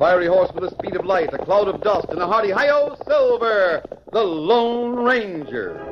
wiry horse with the speed of light, a cloud of dust, and a hearty hi-yo, Silver, the Lone Ranger.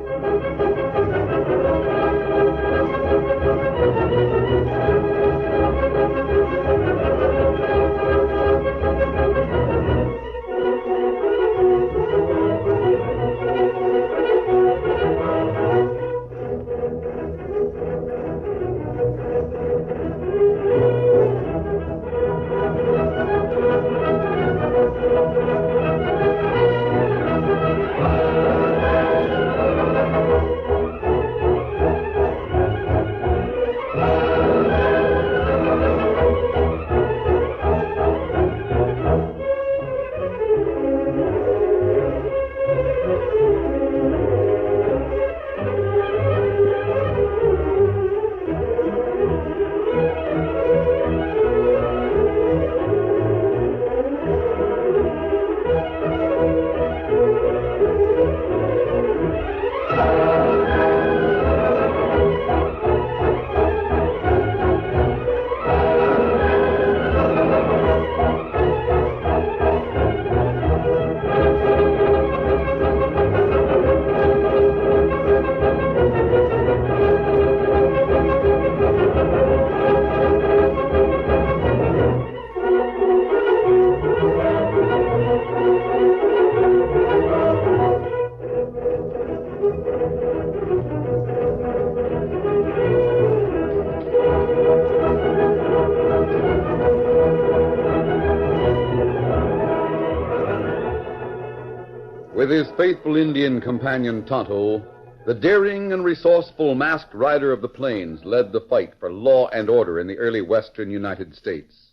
With his faithful Indian companion Tonto, the daring and resourceful masked rider of the plains led the fight for law and order in the early western United States.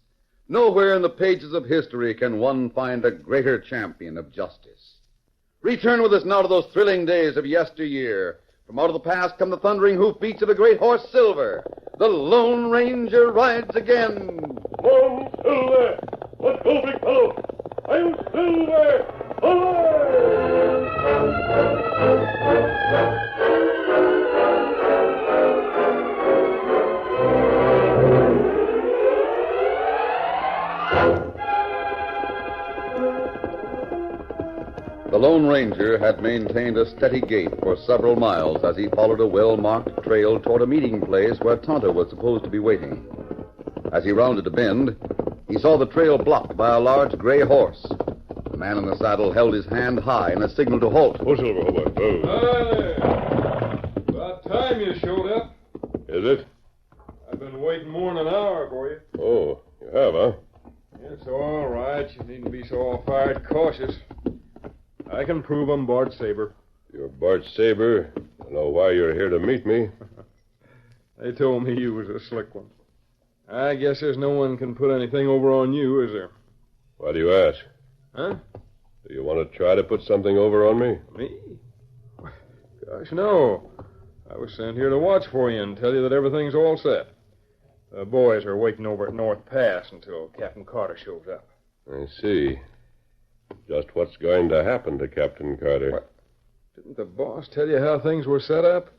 Nowhere in the pages of history can one find a greater champion of justice. Return with us now to those thrilling days of yesteryear. From out of the past come the thundering hoofbeats of the great horse Silver. The Lone Ranger rides again. Come on, Silver! Let's go, big fellow! I'm Silver! The Lone Ranger had maintained a steady gait for several miles as he followed a well-marked trail toward a meeting place where Tonto was supposed to be waiting. As he rounded a bend, he saw the trail blocked by a large gray horse. The man in the saddle held his hand high in a signal to halt. Oh, Silver, oh, boy. Hi there. About time you showed up. Is it? I've been waiting more than an hour for you. Oh, you have, huh? It's all right. You needn't be so all-fired cautious. I can prove I'm Bart Saber. You're Bart Saber. I know why you're here to meet me. They told me you was a slick one. I guess there's no one can put anything over on you, is there? Why do you ask? Huh? Do you want to try to put something over on me? Me? Gosh, no. I was sent here to watch for you and tell you that everything's all set. The boys are waiting over at North Pass until Captain Carter shows up. I see. Just what's going to happen to Captain Carter? What? Didn't the boss tell you how things were set up?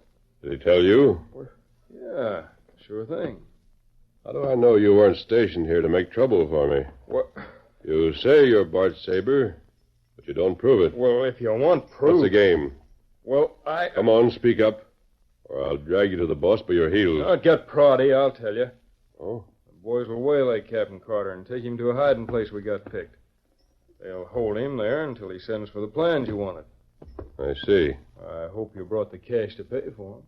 Did he tell you? Well, yeah, sure thing. How do I know you weren't stationed here to make trouble for me? What? You say you're Bart Saber, but you don't prove it. Well, if you want proof... What's the game? Well, Come on, speak up, or I'll drag you to the boss by your heels. Don't get proddy, I'll tell you. Oh? The boys will waylay Captain Carter and take him to a hiding place we got picked. They'll hold him there until he sends for the plans you wanted. I see. I hope you brought the cash to pay for them.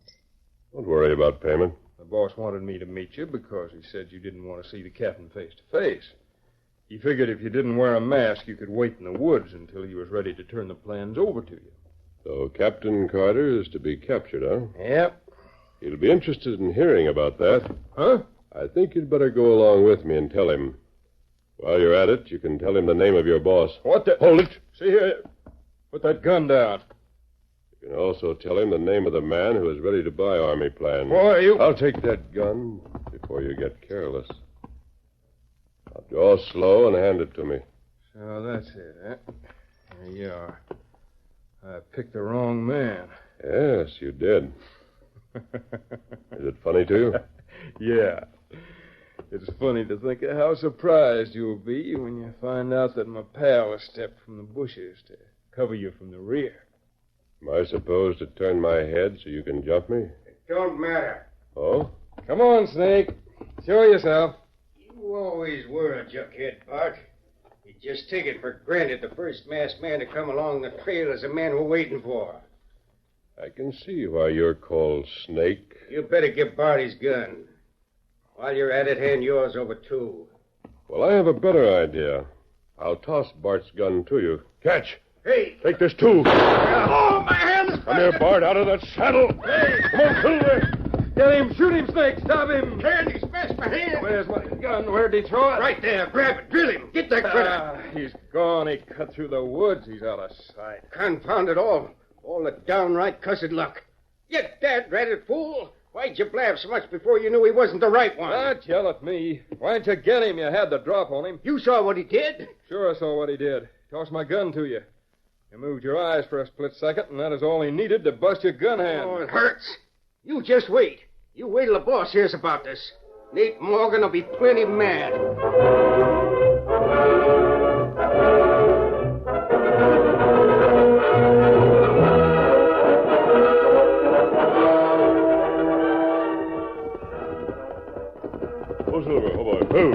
Don't worry about payment. The boss wanted me to meet you because he said you didn't want to see the captain face to face. He figured if you didn't wear a mask, you could wait in the woods until he was ready to turn the plans over to you. So Captain Carter is to be captured, huh? Yep. He'll be interested in hearing about that. Huh? I think you'd better go along with me and tell him. While you're at it, you can tell him the name of your boss. What the... Hold it! See here. Put that gun down. You can also tell him the name of the man who is ready to buy Army plans. Boy, you... I'll take that gun before you get careless. Now draw slow and hand it to me. So that's it, huh? There you are. I picked the wrong man. Yes, you did. Is it funny to you? Yeah. It's funny to think of how surprised you'll be when you find out that my pal has stepped from the bushes to cover you from the rear. Am I supposed to turn my head so you can jump me? It don't matter. Oh? Come on, Snake. Show yourself. You always were a junkhead, Bart. You just take it for granted the first masked man to come along the trail is the man we're waiting for. I can see why you're called Snake. You better give Bart his gun. While you're at it, hand yours over, too. Well, I have a better idea. I'll toss Bart's gun to you. Catch! Hey! Take this, too. Oh, my hands! Come here, Bart, out of that saddle. Hey! Come on, Silver. Get him! Shoot him, Snake! Stop him! Hand, he's fast my hand. Where's my gun? Where'd he throw it? Right there. Grab it. Drill him. Get that critter. He's gone. He cut through the woods. He's out of sight. Confound it all. All the downright cussed luck. You dad-ratted fool. Why'd you blab so much before you knew he wasn't the right one? Don't yell at me. Why'd you get him? You had the drop on him. You saw what he did. Sure, I saw what he did. Tossed my gun to you. You moved your eyes for a split second, and that is all he needed to bust your gun hand. Oh, it hurts. You just wait. You wait till the boss hears about this. Nate Morgan will be plenty mad. Oh, Silver, oh, boy. Oh.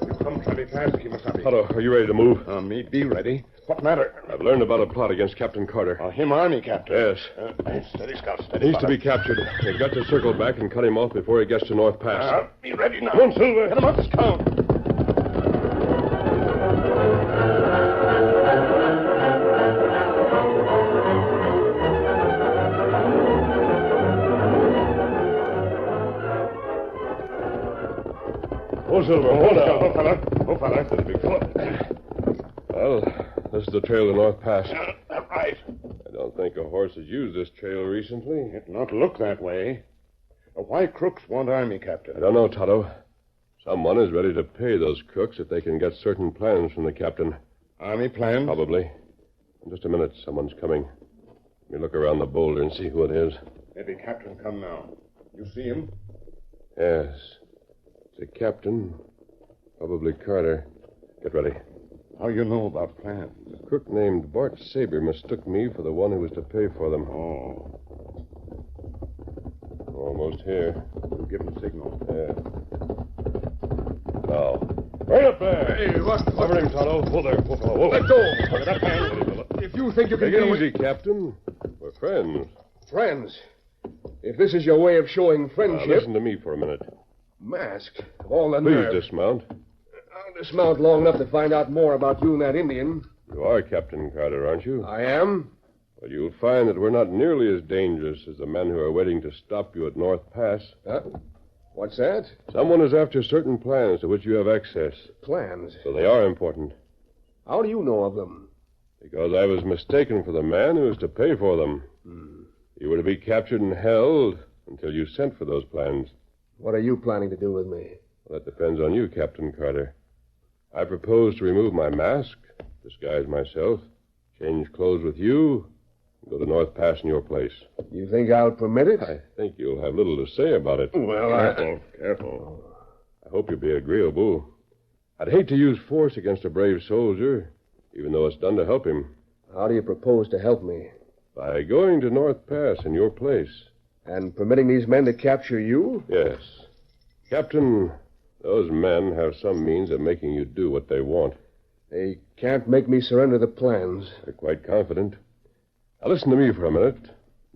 You come plenty fast, Kimasabi. Otto, are you ready to move? Me be ready. What matter? I've learned about a plot against Captain Carter. Him army captain. Yes. Steady, Scout, steady. He's to be captured. They've got to circle back and cut him off before he gets to North Pass. Be ready now. Come on, Silver. Get him up, Scout. Oh, Silver, hold on. Oh, fella. Oh, fella. That's a big fella. Well, this is the trail to North Pass. Right. I don't think a horse has used this trail recently. It not look that way. Why crooks want army captain? I don't know, Toto. Someone is ready to pay those crooks if they can get certain plans from the captain. Army plans? Probably. In just a minute, someone's coming. Let me look around the boulder and see who it is. Maybe captain come now. You see him? Yes. It's a captain. Probably Carter. Get ready. How you know about plans? A crook named Bart Saber mistook me for the one who was to pay for them. Oh. Almost here. You give him signal. Yeah. Now. Right up there. Hey, what? Cover him, Tonto. Whoa there. Whoa, fella. Whoa. Let go. Get up, man. If you think you can Take get it away... easy, Captain. We're friends. Friends. If this is your way of showing Now, friendship... listen to me for a minute. Masked. Of all the Please nerve. dismount. I'll dismount long enough to find out more about you and that Indian. You are Captain Carter, aren't you? I am. Well, you'll find that we're not nearly as dangerous as the men who are waiting to stop you at North Pass. Huh? What's that? Someone is after certain plans to which you have access. Plans. So they are important. How do you know of them? Because I was mistaken for the man who was to pay for them. You were to be captured and held until you sent for those plans. What are you planning to do with me? Well, that depends on you, Captain Carter. I propose to remove my mask, disguise myself, change clothes with you, and go to North Pass in your place. You think I'll permit it? I think you'll have little to say about it. Well, careful. I hope you'll be agreeable. I'd hate to use force against a brave soldier, even though it's done to help him. How do you propose to help me? By going to North Pass in your place. And permitting these men to capture you? Yes. Captain, those men have some means of making you do what they want. They can't make me surrender the plans. They're quite confident. Now listen to me for a minute.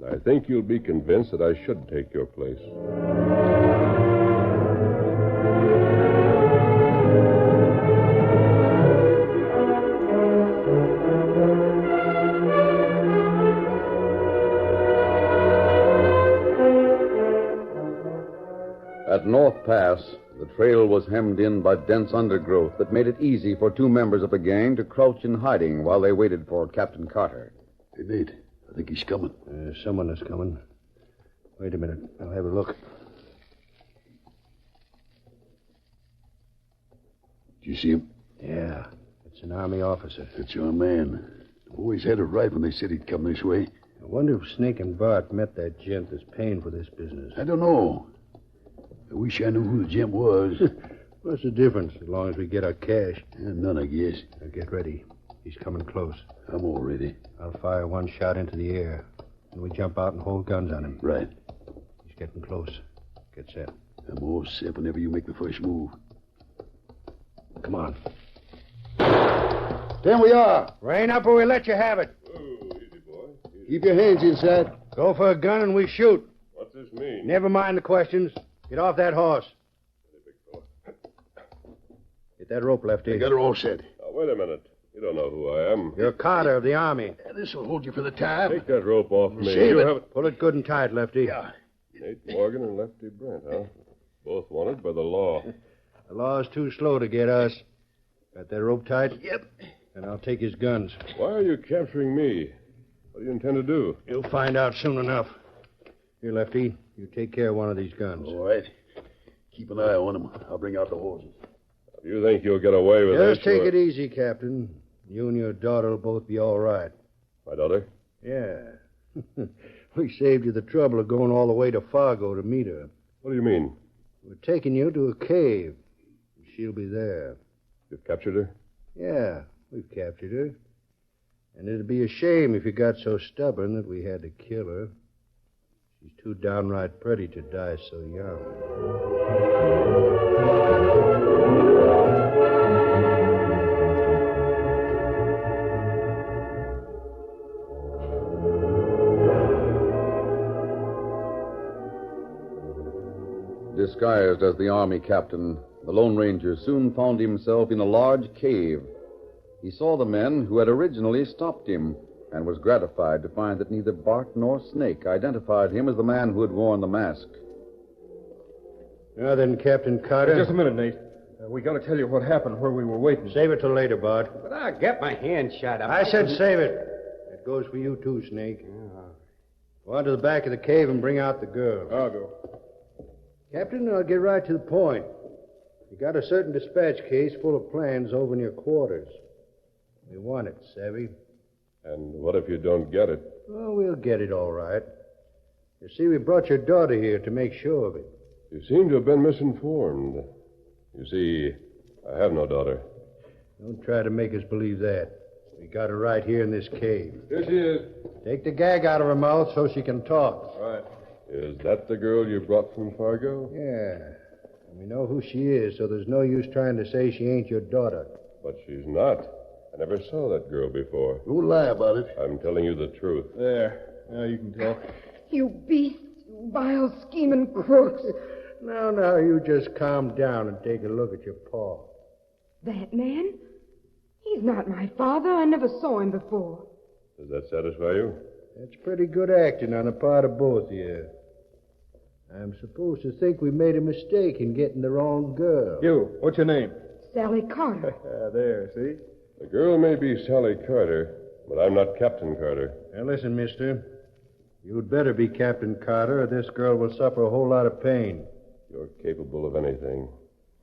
I think you'll be convinced that I should take your place. At North Pass, the trail was hemmed in by dense undergrowth that made it easy for two members of the gang to crouch in hiding while they waited for Captain Carter. Hey, Nate, I think he's coming. Someone is coming. Wait a minute. I'll have a look. Did you see him? Yeah, it's an army officer. That's your man. The boys had it right when they said he'd come this way. I wonder if Snake and Bart met that gent that's paying for this business. I don't know. I wish I knew who the gent was. What's the difference as long as we get our cash? None, I guess. Now get ready. He's coming close. I'm all ready. I'll fire one shot into the air. And we jump out and hold guns on him. Right. He's getting close. Get set. I'm all set whenever you make the first move. Come on. There we are. Rein up or we let you have it. Oh, easy, boy. Easy. Keep your hands inside. Go for a gun and we shoot. What's this mean? Never mind the questions. Get off that horse. Get that rope, Lefty. I got her all set. Now, wait a minute. You don't know who I am. You're Carter of the Army. This will hold you for the time. Take that rope off me. Save You it. have it. Pull it good and tight, Lefty. Yeah. Nate Morgan and Lefty Brent, huh? Both wanted by the law. The law's too slow to get us. Got that rope tight? Yep. And I'll take his guns. Why are you capturing me? What do you intend to do? You'll find out soon enough. Here, Lefty, you take care of one of these guns. All right. Keep an eye on them. I'll bring out the horses. Do you think you'll get away with this? Just take it easy, Captain. You and your daughter will both be all right. My daughter? Yeah. We saved you the trouble of going all the way to Fargo to meet her. What do you mean? We're taking you to a cave. She'll be there. You've captured her? Yeah, we've captured her. And it'd be a shame if you got so stubborn that we had to kill her. She's too downright pretty to die so young. Disguised as the Army captain, the Lone Ranger soon found himself in a large cave. He saw the men who had originally stopped him and was gratified to find that neither Bart nor Snake identified him as the man who had worn the mask. Now then, Captain Carter. Just a minute, Nate. We got to tell you what happened where we were waiting. Save it till later, Bart. But I got my hand shot up. I said save it. That goes for you, too, Snake. Go on to the back of the cave and bring out the girl. I'll go. Captain, I'll get right to the point. You got a certain dispatch case full of plans over in your quarters. We want it, savvy? And what if you don't get it? Oh, we'll get it all right. You see, we brought your daughter here to make sure of it. You seem to have been misinformed. You see, I have no daughter. Don't try to make us believe that. We got her right here in this cave. Here she is. Take the gag out of her mouth so she can talk. Right. Is that the girl you brought from Fargo? Yeah. And we know who she is, so there's no use trying to say she ain't your daughter. But she's not. I never saw that girl before. Don't lie about it. I'm telling you the truth. There. Now you can talk. You beast, you vile scheming crooks. Now, you just calm down and take a look at your paw. That man? He's not my father. I never saw him before. Does that satisfy you? That's pretty good acting on the part of both of you. I'm supposed to think we made a mistake in getting the wrong girl. You, what's your name? Sally Carter. There, see? The girl may be Sally Carter, but I'm not Captain Carter. Now, listen, mister. You'd better be Captain Carter, or this girl will suffer a whole lot of pain. You're capable of anything,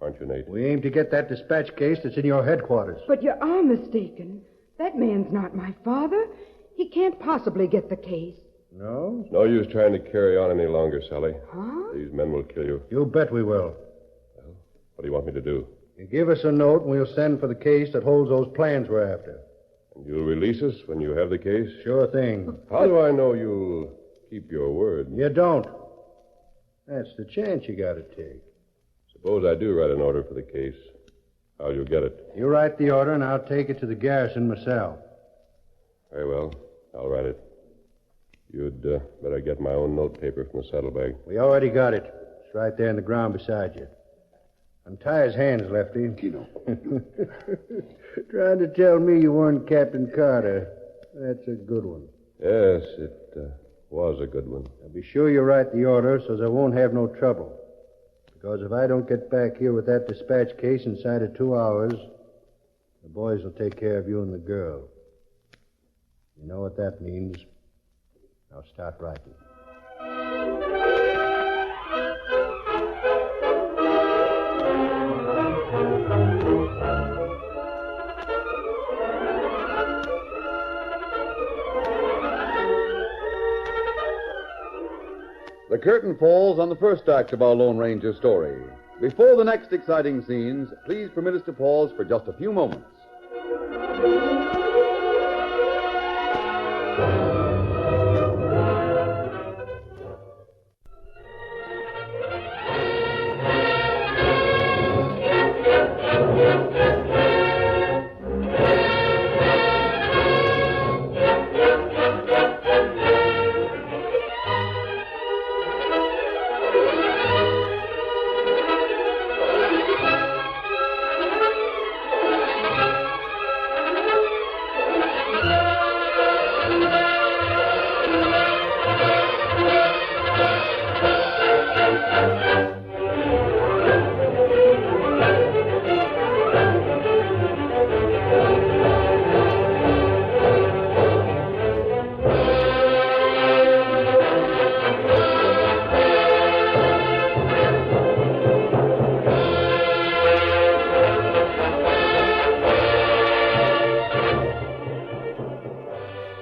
aren't you, Nate? We aim to get that dispatch case that's in your headquarters. But you are mistaken. That man's not my father. He can't possibly get the case. No? It's no use trying to carry on any longer, Sally. Huh? These men will kill you. You bet we will. What do you want me to do? You give us a note, and we'll send for the case that holds those plans we're after. And you'll release us when you have the case? Sure thing. How do I know you'll keep your word? You don't. That's the chance you got to take. Suppose I do write an order for the case. How'll you get it? You write the order, and I'll take it to the garrison myself. Very well. I'll write it. You'd better get my own note paper from the saddlebag. We already got it. It's right there in the ground beside you. Untie his hands, Lefty. Kino. Trying to tell me you weren't Captain Carter. That's a good one. Yes, it was a good one. Now be sure you write the order so I won't have no trouble. Because if I don't get back here with that dispatch case inside of 2 hours, the boys will take care of you and the girl. You know what that means. Now start writing. The curtain falls on the first act of our Lone Ranger story. Before the next exciting scenes, please permit us to pause for just a few moments.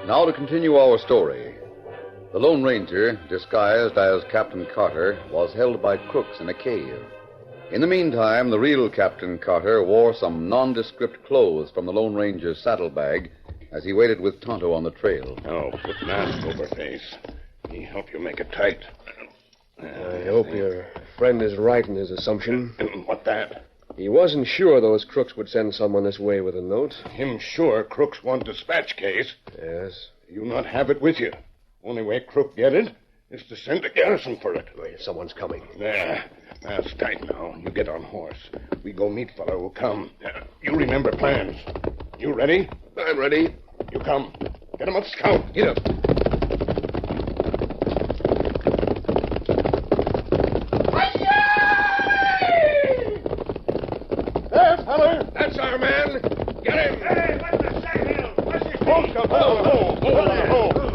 Now to continue our story. The Lone Ranger, disguised as Captain Carter, was held by crooks in a cave. In the meantime, the real Captain Carter wore some nondescript clothes from the Lone Ranger's saddlebag as he waited with Tonto on the trail. Oh, put mask over face. Me help you make it tight. I hope your friend is right in his assumption. What that? He wasn't sure those crooks would send someone this way with a note. Him sure crooks want dispatch case. Yes. You not have it with you. Only way crook get it is to send a garrison for it. Wait, someone's coming. There. That's tight now. You get on horse. We go meet fellow who come. You remember plans. You ready? I'm ready. You come. Get him up, scout. Get up. There, feller. That's our man. Get him. Hey, what's the signal? What's his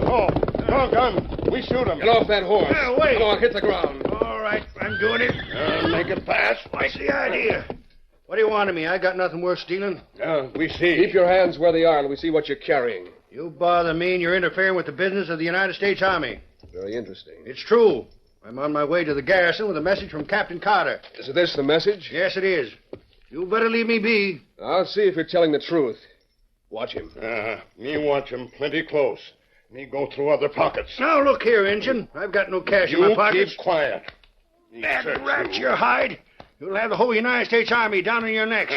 Oh, scout. Gun. We shoot him. Get off that horse. wait. Come on, hit the ground. All right, I'm doing it. Make it fast. What's the idea? What do you want of me? I got nothing worth stealing. We see. Keep your hands where they are and we see what you're carrying. You bother me and you're interfering with the business of the United States Army. Very interesting. It's true. I'm on my way to the garrison with a message from Captain Carter. Is this the message? Yes, it is. You better leave me be. I'll see if you're telling the truth. Watch him. Me watch him plenty close. Me go through other pockets. Now, look here, Injun. I've got no cash in my pockets. Keep quiet. That rat's your hide. You'll have the whole United States Army down on your necks.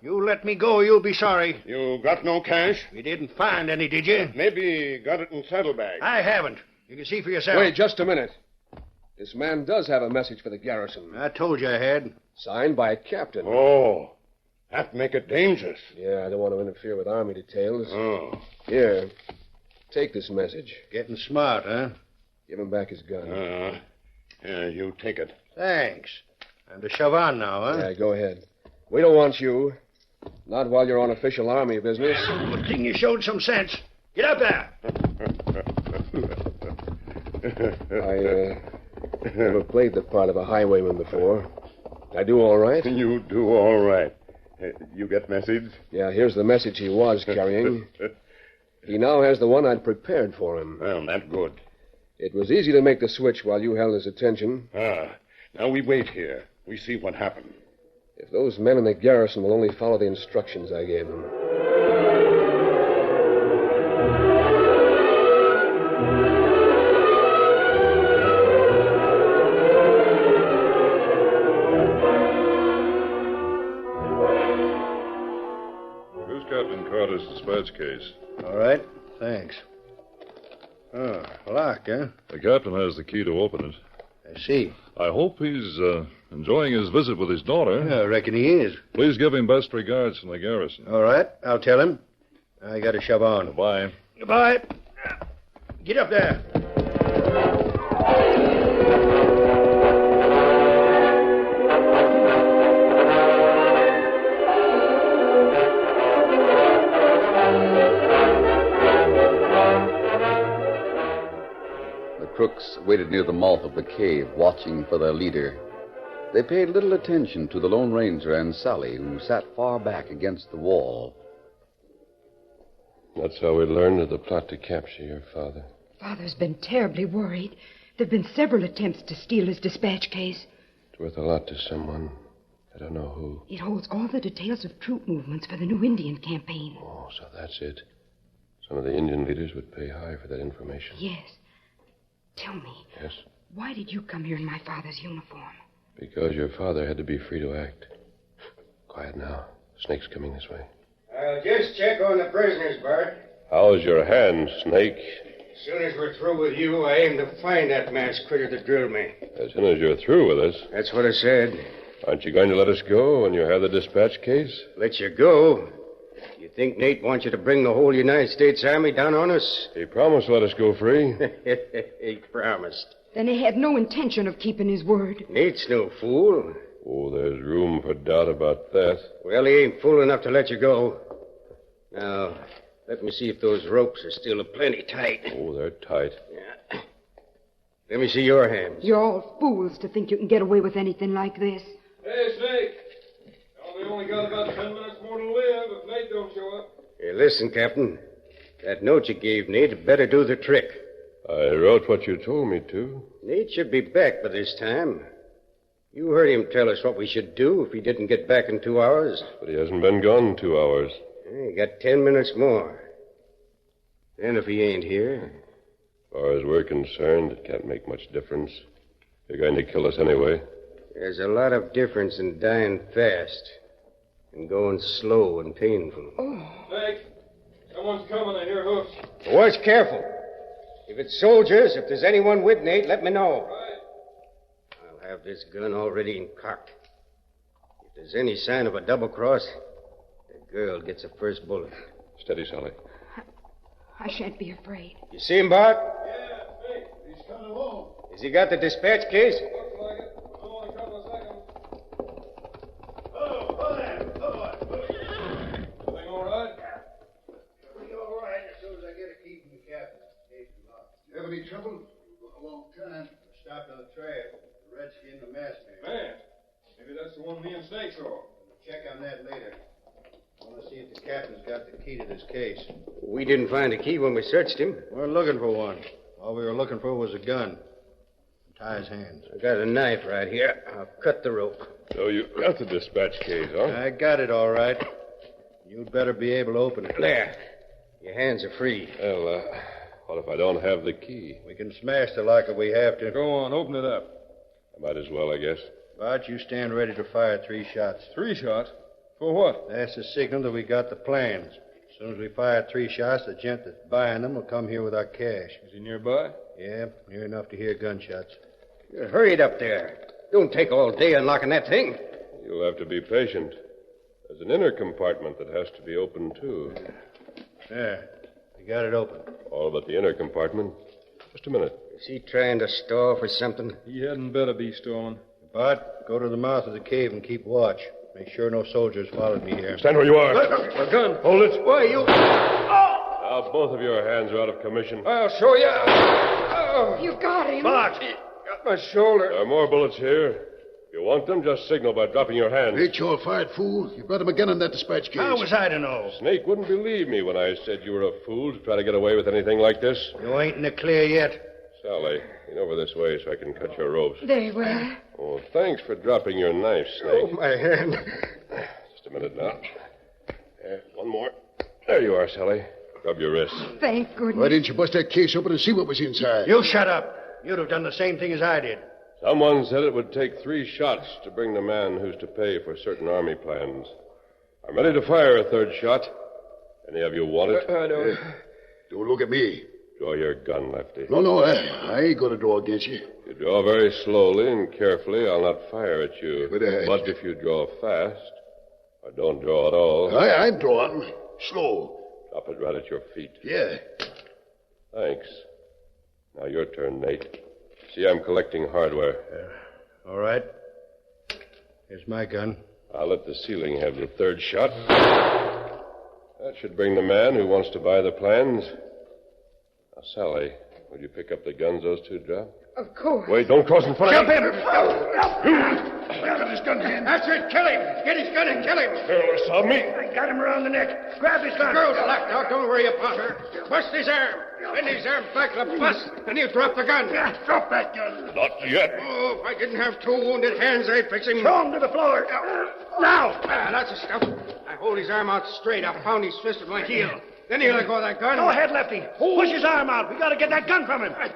You let me go, you'll be sorry. You got no cash? You didn't find any, did you? Maybe got it in saddlebag. I haven't. You can see for yourself. Wait just a minute. This man does have a message for the garrison. I told you I had. Signed by a captain. Oh, that make it dangerous. Yeah, I don't want to interfere with Army details. Oh. Here, take this message. Getting smart, huh? Give him back his gun. Here, you take it. Thanks. I'm to shove on now, huh? Yeah, go ahead. We don't want you. Not while you're on official Army business. Good thing you showed some sense. Get up there. I never played the part of a highwayman before. I do all right? You do all right. You get message? Yeah, here's the message he was carrying. He now has the one I'd prepared for him. Well, that's good. It was easy to make the switch while you held his attention. Now we wait here. We see what happened. If those men in the garrison will only follow the instructions I gave them. Here's Captain Carter's dispatch case. All right. Thanks. Oh, locked, huh? The captain has the key to open it. I see. I hope he's enjoying his visit with his daughter. Yeah, I reckon he is. Please give him best regards from the garrison. All right. I'll tell him. I got to shove on. Goodbye. Goodbye. Get up there. Crooks waited near the mouth of the cave, watching for their leader. They paid little attention to the Lone Ranger and Sally, who sat far back against the wall. That's how we learned of the plot to capture your father. Father's been terribly worried. There have been several attempts to steal his dispatch case. It's worth a lot to someone. I don't know who. It holds all the details of troop movements for the new Indian campaign. Oh, so that's it. Some of the Indian leaders would pay high for that information. Yes. Tell me. Yes? Why did you come here in my father's uniform? Because your father had to be free to act. Quiet now. Snake's coming this way. I'll just check on the prisoners, Bart. How's your hand, Snake? As soon as we're through with you, I aim to find that masked critter that drilled me. As soon as you're through with us. That's what I said. Aren't you going to let us go when you have the dispatch case? Let you go? You think Nate wants you to bring the whole United States Army down on us? He promised to let us go free. He promised. Then he had no intention of keeping his word. Nate's no fool. Oh, there's room for doubt about that. Well, he ain't fool enough to let you go. Now, let me see if those ropes are still plenty tight. Oh, they're tight. Yeah. Let me see your hands. You're all fools to think you can get away with anything like this. Hey, Snake. We only got about 10 minutes more to live if Nate don't show up. Hey, listen, Captain. That note you gave Nate had better do the trick. I wrote what you told me to. Nate should be back by this time. You heard him tell us what we should do if he didn't get back in 2 hours. But he hasn't been gone 2 hours. You got 10 minutes more. Then if he ain't here... As far as we're concerned, it can't make much difference. You're going to kill us anyway. There's a lot of difference in dying fast and going slow and painful. Snake, someone's coming. I hear hoofs. Watch careful. If it's soldiers, if there's anyone with Nate, let me know. Right. I'll have this gun all ready and cocked. If there's any sign of a double cross, the girl gets the first bullet. Steady, Sally. I shan't be afraid. You see him, Bart? Yeah, Snake. He's coming along. Has he got the dispatch case? Looks like it. Only a couple of seconds. Everything all right? Be all right as soon as I get a key from the captain. You have any trouble? A long time. Stopped on the trail. The redskin, the masked man. Man, maybe that's the one me and Snake saw. We'll check on that later. I want to see if the captain's got the key to this case. We didn't find a key when we searched him. We're looking for one. All we were looking for was a gun. Tie his hands. I got a knife right here. I'll cut the rope. So you got the dispatch case, huh? I got it all right. You'd better be able to open it. There. Your hands are free. Well, what if I don't have the key? We can smash the lock if we have to. Go on, open it up. I might as well, I guess. Bart, you stand ready to fire 3 shots. 3 shots? For what? That's the signal that we got the plans. As soon as we fire 3 shots, the gent that's buying them will come here with our cash. Is he nearby? Yeah, near enough to hear gunshots. Hurry it up there. Don't take all day unlocking that thing. You'll have to be patient. There's an inner compartment that has to be opened, too. There. We got it open. All but the inner compartment. Just a minute. Is he trying to stall for something? He hadn't better be stolen. Bart, go to the mouth of the cave and keep watch. Make sure no soldiers followed me here. Stand where you are. A gun. Hold it. Why, you... Now, both of your hands are out of commission. I'll show you. Oh, You got him. Bart, he got my shoulder. There are more bullets here. If you want them, just signal by dropping your hands. Ain't you a fired fool? You brought him again in that dispatch case. How was I to know? Snake wouldn't believe me when I said you were a fool to try to get away with anything like this. You ain't in the clear yet. Sally, lean over this way so I can cut your ropes. Very well. Oh, thanks for dropping your knife, Oh, Snake. my hand. Just a minute now. There, one more. There you are, Sally. Rub your wrist. Thank goodness. Why didn't you bust that case open and see what was inside? You shut up. You'd have done the same thing as I did. Someone said it would take 3 shots to bring the man who's to pay for certain army plans. I'm ready to fire a 3rd shot. Any of you want it? Don't look at me. Draw your gun, Lefty. No, I ain't going to draw against you. If you draw very slowly and carefully, I'll not fire at you. But, if you draw fast, or don't draw at all, I'm drawing. Slow. drop it right at your feet. Yeah. Thanks. Now your turn, Nate. See, I'm collecting hardware. All right. Here's my gun. I'll let the ceiling have the 3rd shot. That should bring the man who wants to buy the plans. Now, Sally, would you pick up the guns those 2 dropped? Of course. Wait, don't cross in front of me. I got his gun hand. That's it. Kill him. Get his gun and kill him. Girl saw me. I got him around the neck. Grab his gun. The girl's locked out. Don't worry about her. Bust his arm. Bend his arm back to the bust, and he'll drop the gun. Drop that gun. Not yet. Oh, if I didn't have two wounded hands, I'd fix him. Throw him to the floor. Now. Lots of stuff. I hold his arm out straight. I pound his fist with my heel. Then he'll let go of that gun. Go ahead, Lefty. Push his arm out. We got to get that gun from him. I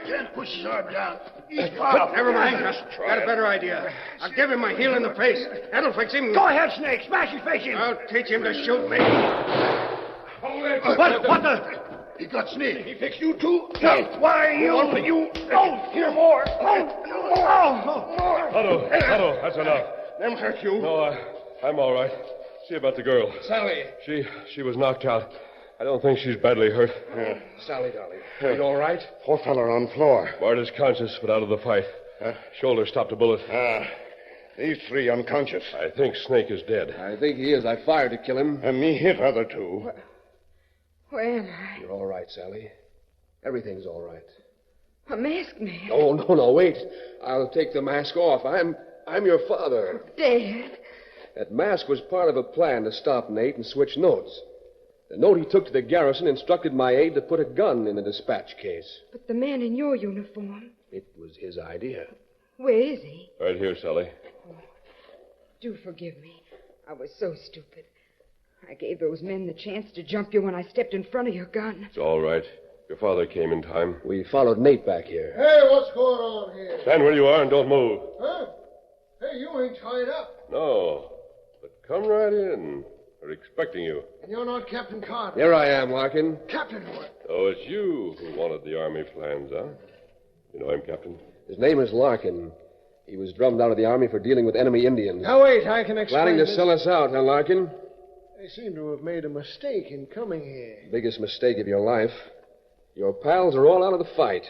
can't push his arm down. He's powerful. Never mind. Got a better idea. I'll give him my heel in the face. That'll fix him. Go ahead, Snake. Smash his face in. I'll teach him to shoot me. What the? He got Snake. He fixed you, too? No. Why, you... Oh, hear more. Tonto, that's enough. Them hurt you. No, I'm all right. See about the girl. Sally. She was knocked out. I don't think she's badly hurt. Sally, darling. Are you all right? Poor fella on floor. Bart is conscious, but out of the fight. Shoulder stopped a bullet. These three unconscious. I think Snake is dead. I think he is. I fired to kill him. And me hit other two. Where am I? You're all right, Sally. Everything's all right. A masked man. No, wait. I'll take the mask off. I'm your father. Dad. That mask was part of a plan to stop Nate and switch notes. The note he took to the garrison instructed my aide to put a gun in the dispatch case. But the man in your uniform. It was his idea. Where is he? Right here, Sally. Do forgive me. I was so stupid. I gave those men the chance to jump you when I stepped in front of your gun. It's all right. Your father came in time. We followed Nate back here. Hey, what's going on here? Stand where you are and don't move. Huh? Hey, you ain't tied up. No. But come right in. We're expecting you. And you're not Captain Carter. Here I am, Larkin. Captain what? Oh, it's you who wanted the army plans, huh? You know him, Captain? His name is Larkin. He was drummed out of the army for dealing with enemy Indians. Now, wait, I can explain Planning to this. sell us out, huh, Larkin? They seem to have made a mistake in coming here. Biggest mistake of your life. Your pals are all out of the fight.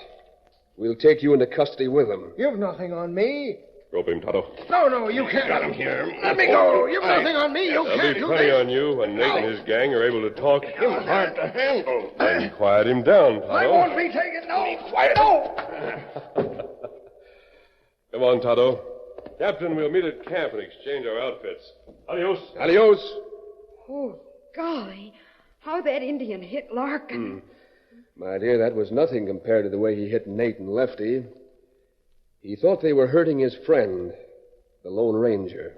We'll take you into custody with them. You've nothing on me. Rope him, Tonto. No, you can't. Got him here. Let me go. You've nothing on me. You There'll can't be do plenty this. on you when Nate and his gang are able to talk. Him hard to handle. And quiet him down, Tonto. I won't be taken. No. Be quiet. No. Come on, Tonto. Captain, we'll meet at camp and exchange our outfits. Adios. Adios. Oh, golly. How that Indian hit Larkin. My dear, that was nothing compared to the way he hit Nate and Lefty. He thought they were hurting his friend, the Lone Ranger.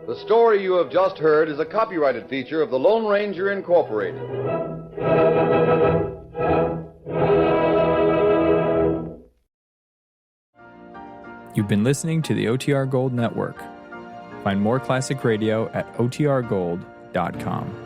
The story you have just heard is a copyrighted feature of the Lone Ranger Incorporated. You've been listening to the OTR Gold Network. Find more classic radio at otrgold.com.